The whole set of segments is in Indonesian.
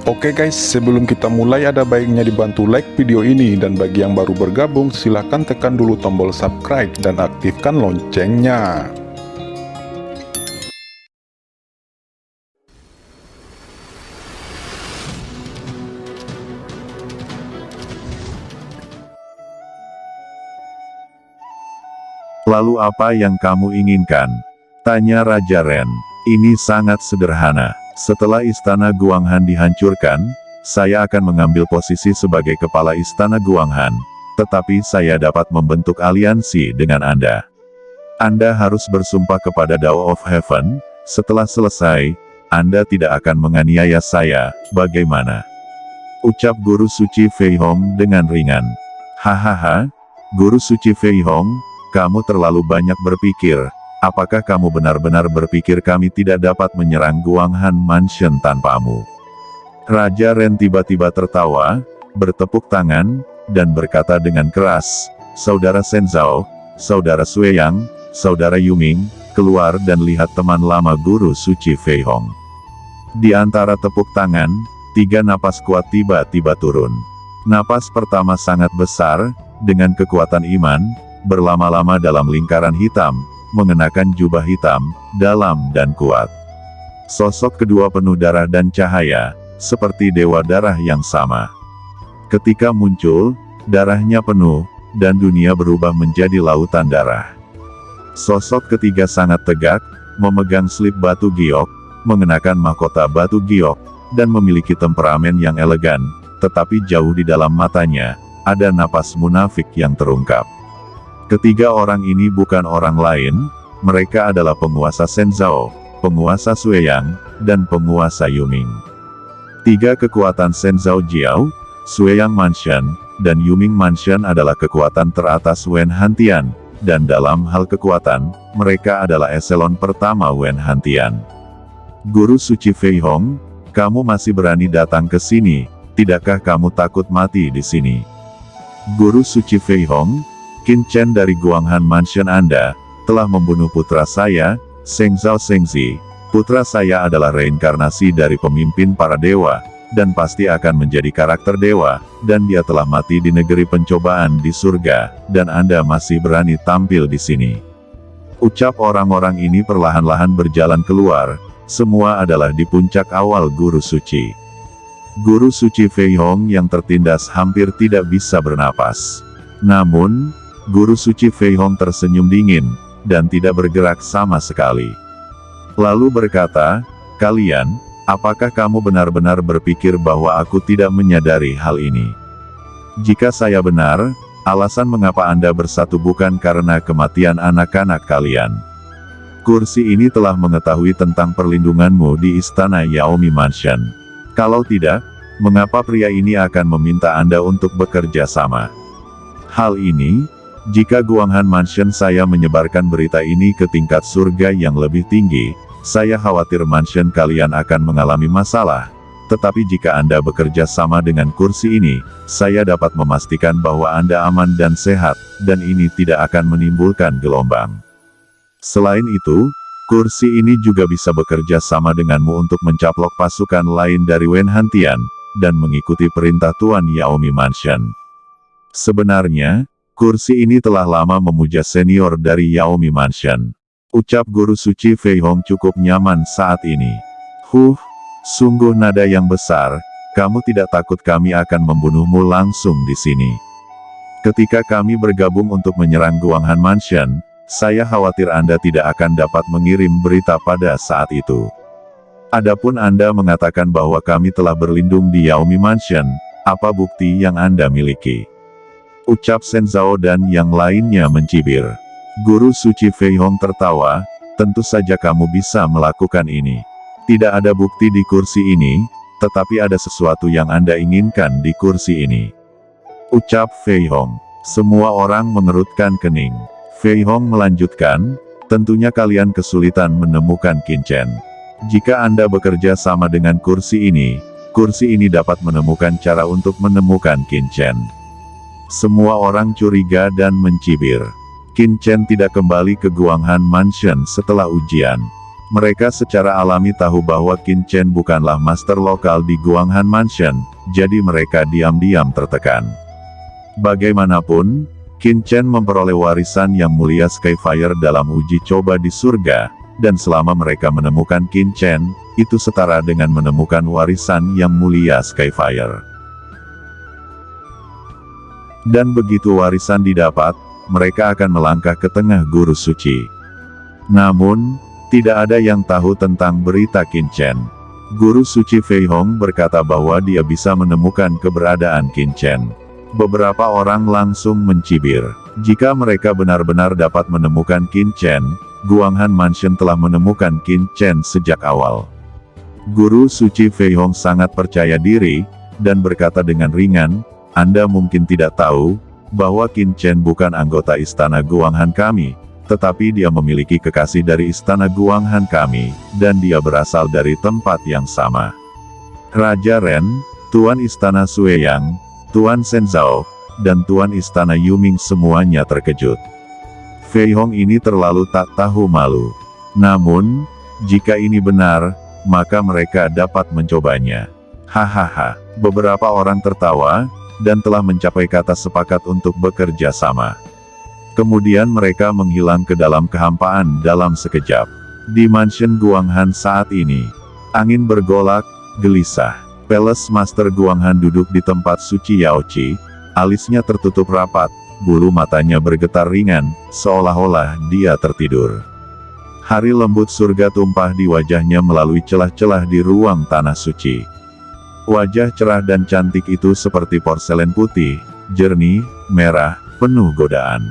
Oke guys, sebelum kita mulai ada baiknya dibantu like video ini, dan bagi yang baru bergabung silahkan tekan dulu tombol subscribe dan aktifkan loncengnya. Lalu apa yang kamu inginkan? Tanya Raja Ren. Ini sangat sederhana. Setelah istana Guanghan dihancurkan, saya akan mengambil posisi sebagai kepala istana Guanghan. Tetapi saya dapat membentuk aliansi dengan Anda. Anda harus bersumpah kepada Dao of Heaven. Setelah selesai, Anda tidak akan menganiaya saya. Bagaimana? Ucap Guru Suci Fei Hong dengan ringan. Hahaha, Guru Suci Fei Hong, kamu terlalu banyak berpikir. Apakah kamu benar-benar berpikir kami tidak dapat menyerang Guanghan Mansion tanpamu? Raja Ren tiba-tiba tertawa, bertepuk tangan, dan berkata dengan keras, Saudara Shenzhou, Saudara Sueyang, Saudara Yuming, keluar dan lihat teman lama Guru Suci Fei Hong. Di antara tepuk tangan, 3 napas kuat tiba-tiba turun. Napas pertama sangat besar, dengan kekuatan iman, berlama-lama dalam lingkaran hitam, mengenakan jubah hitam, dalam dan kuat. Sosok kedua penuh darah dan cahaya, seperti dewa darah yang sama. Ketika muncul, darahnya penuh, dan dunia berubah menjadi lautan darah. Sosok ketiga sangat tegak, memegang slip batu giok, mengenakan mahkota batu giok, dan memiliki temperamen yang elegan, tetapi jauh di dalam matanya, ada napas munafik yang terungkap. Ketiga orang ini bukan orang lain, mereka adalah penguasa Shenzhou, penguasa Sueyang, dan penguasa Yuming. 3 kekuatan Shenzhou Jiao, Sueyang Mansion, dan Yuming Mansion adalah kekuatan teratas Wen Hantian, dan dalam hal kekuatan, mereka adalah eselon pertama Wen Hantian. Guru Suci Fei Hong, kamu masih berani datang ke sini, tidakkah kamu takut mati di sini? Guru Suci Fei Hong, Qin Chen dari Guanghan Mansion Anda, telah membunuh putra saya, Shenzhou Shengzi. Putra saya adalah reinkarnasi dari pemimpin para dewa, dan pasti akan menjadi karakter dewa, dan dia telah mati di negeri pencobaan di surga, dan Anda masih berani tampil di sini. Ucap orang-orang ini perlahan-lahan berjalan keluar, semua adalah di puncak awal Guru Suci. Guru Suci Fei Hong yang tertindas hampir tidak bisa bernapas. Namun, Guru Suci Fei Hong tersenyum dingin, dan tidak bergerak sama sekali. Lalu berkata, kalian, apakah kamu benar-benar berpikir bahwa aku tidak menyadari hal ini? Jika saya benar, alasan mengapa Anda bersatu bukan karena kematian anak-anak kalian. Kursi ini telah mengetahui tentang perlindunganmu di istana Yaomi Mansion. Kalau tidak, mengapa pria ini akan meminta Anda untuk bekerja sama? Hal ini, jika Guanghan Mansion saya menyebarkan berita ini ke tingkat surga yang lebih tinggi, saya khawatir mansion kalian akan mengalami masalah. Tetapi jika Anda bekerja sama dengan kursi ini, saya dapat memastikan bahwa Anda aman dan sehat, dan ini tidak akan menimbulkan gelombang. Selain itu, kursi ini juga bisa bekerja sama denganmu untuk mencaplok pasukan lain dari Wen Hantian, dan mengikuti perintah Tuan Yaomi Mansion. Sebenarnya, kursi ini telah lama memuja senior dari Yaomi Mansion. Ucap Guru Suci Fei Hong cukup nyaman saat ini. Sungguh nada yang besar, kamu tidak takut kami akan membunuhmu langsung di sini. Ketika kami bergabung untuk menyerang Guanghan Mansion, saya khawatir Anda tidak akan dapat mengirim berita pada saat itu. Adapun Anda mengatakan bahwa kami telah berlindung di Yaomi Mansion, apa bukti yang Anda miliki? Ucap Shenzhou dan yang lainnya mencibir. Guru Suci Fei Hong tertawa, tentu saja kamu bisa melakukan ini. Tidak ada bukti di kursi ini, tetapi ada sesuatu yang Anda inginkan di kursi ini. Ucap Fei Hong. Semua orang mengerutkan kening. Fei Hong melanjutkan, tentunya kalian kesulitan menemukan Qin Chen. Jika Anda bekerja sama dengan kursi ini dapat menemukan cara untuk menemukan Qin Chen. Semua orang curiga dan mencibir. Qin Chen tidak kembali ke Guanghan Mansion setelah ujian. Mereka secara alami tahu bahwa Qin Chen bukanlah master lokal di Guanghan Mansion, jadi mereka diam-diam tertekan. Bagaimanapun, Qin Chen memperoleh warisan yang mulia Skyfire dalam uji coba di surga, dan selama mereka menemukan Qin Chen, itu setara dengan menemukan warisan yang mulia Skyfire. Dan begitu warisan didapat, mereka akan melangkah ke tengah guru suci. Namun, tidak ada yang tahu tentang berita Qin Chen. Guru suci Fei Hong berkata bahwa dia bisa menemukan keberadaan Qin Chen. Beberapa orang langsung mencibir. Jika mereka benar-benar dapat menemukan Qin Chen, Guanghan Mansion telah menemukan Qin Chen sejak awal. Guru suci Fei Hong sangat percaya diri, dan berkata dengan ringan, "Anda mungkin tidak tahu, bahwa Qin Chen bukan anggota istana Guanghan kami, tetapi dia memiliki kekasih dari istana Guanghan kami, dan dia berasal dari tempat yang sama." Raja Ren, Tuan Istana Sueyang, Tuan Shenzhou, dan Tuan Istana Yuming semuanya terkejut. Fei Hong ini terlalu tak tahu malu. Namun, jika ini benar, maka mereka dapat mencobanya. Hahaha, beberapa orang tertawa, dan telah mencapai kata sepakat untuk bekerja sama. Kemudian mereka menghilang ke dalam kehampaan dalam sekejap. Di mansion Guanghan saat ini, angin bergolak, gelisah. Palace Master Guanghan duduk di tempat suci Yaoqi, alisnya tertutup rapat, bulu matanya bergetar ringan, seolah-olah dia tertidur. Hari lembut surga tumpah di wajahnya melalui celah-celah di ruang tanah suci. Wajah cerah dan cantik itu seperti porselen putih, jernih, merah, penuh godaan.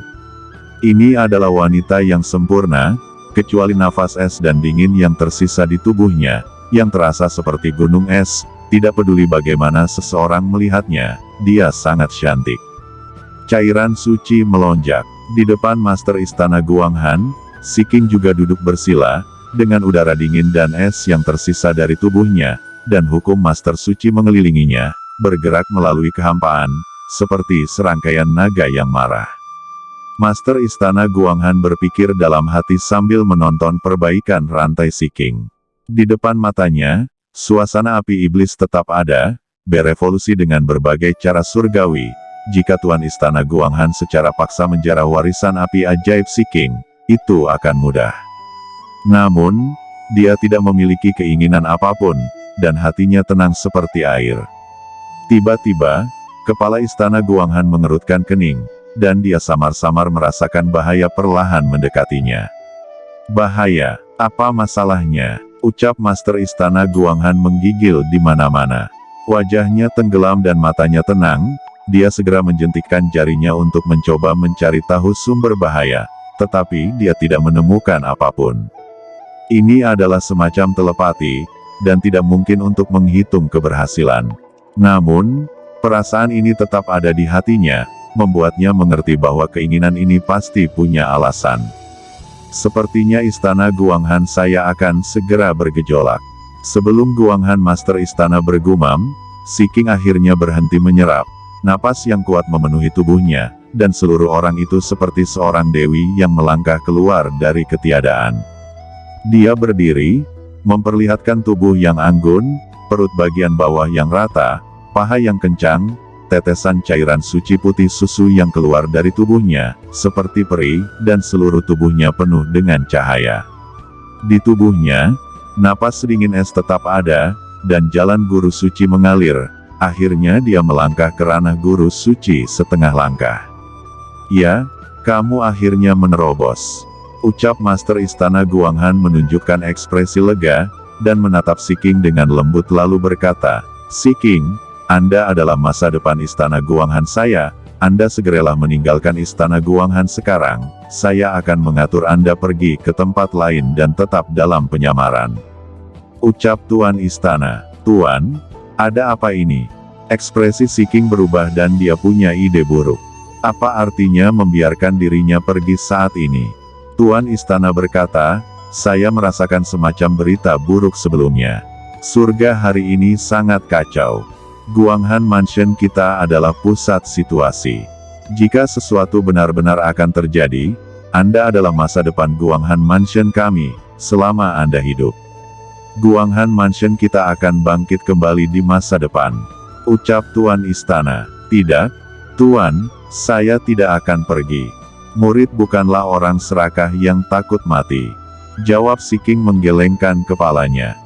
Ini adalah wanita yang sempurna, kecuali nafas es dan dingin yang tersisa di tubuhnya, yang terasa seperti gunung es. Tidak peduli bagaimana seseorang melihatnya, dia sangat cantik. Cairan suci melonjak. Di depan Master Istana Guanghan, Si King juga duduk bersila, dengan udara dingin dan es yang tersisa dari tubuhnya, dan hukum Master Suci mengelilinginya, bergerak melalui kehampaan, seperti serangkaian naga yang marah. Master Istana Guanghan berpikir dalam hati sambil menonton perbaikan rantai Si King. Di depan matanya, suasana api iblis tetap ada, berevolusi dengan berbagai cara surgawi. Jika Tuan Istana Guanghan secara paksa menjarah warisan api ajaib Si King, itu akan mudah. Namun, dia tidak memiliki keinginan apapun, dan hatinya tenang seperti air. Tiba-tiba, kepala Istana Guanghan mengerutkan kening, dan dia samar-samar merasakan bahaya perlahan mendekatinya. "Bahaya, apa masalahnya?" ucap Master Istana Guanghan menggigil di mana-mana. Wajahnya tenggelam dan matanya tenang, dia segera menjentikkan jarinya untuk mencoba mencari tahu sumber bahaya, tetapi dia tidak menemukan apapun. Ini adalah semacam telepati, dan tidak mungkin untuk menghitung keberhasilan. Namun, perasaan ini tetap ada di hatinya, membuatnya mengerti bahwa keinginan ini pasti punya alasan. Sepertinya istana Guanghan saya akan segera bergejolak. Sebelum Guanghan Master Istana bergumam, Si King akhirnya berhenti menyerap. Napas yang kuat memenuhi tubuhnya, dan seluruh orang itu seperti seorang dewi yang melangkah keluar dari ketiadaan. Dia berdiri, memperlihatkan tubuh yang anggun, perut bagian bawah yang rata, paha yang kencang, tetesan cairan suci putih susu yang keluar dari tubuhnya, seperti peri, dan seluruh tubuhnya penuh dengan cahaya. Di tubuhnya, napas dingin es tetap ada, dan jalan guru suci mengalir. Akhirnya dia melangkah ke ranah guru suci setengah langkah. "Ya, kamu akhirnya menerobos," ucap Master Istana Guanghan menunjukkan ekspresi lega, dan menatap Si King dengan lembut lalu berkata, "Si King, Anda adalah masa depan istana Guanghan saya, Anda segeralah meninggalkan istana Guanghan sekarang, saya akan mengatur Anda pergi ke tempat lain dan tetap dalam penyamaran." Ucap Tuan Istana. "Tuan, ada apa ini?" Ekspresi Si King berubah dan dia punya ide buruk. Apa artinya membiarkan dirinya pergi saat ini? Tuan Istana berkata, "Saya merasakan semacam berita buruk sebelumnya. Surga hari ini sangat kacau. Guanghan Mansion kita adalah pusat situasi. Jika sesuatu benar-benar akan terjadi, Anda adalah masa depan Guanghan Mansion kami, selama Anda hidup. Guanghan Mansion kita akan bangkit kembali di masa depan. Ucap Tuan Istana. Tidak, Tuan, saya tidak akan pergi. Murid bukanlah orang serakah yang takut mati. Jawab si King menggelengkan kepalanya.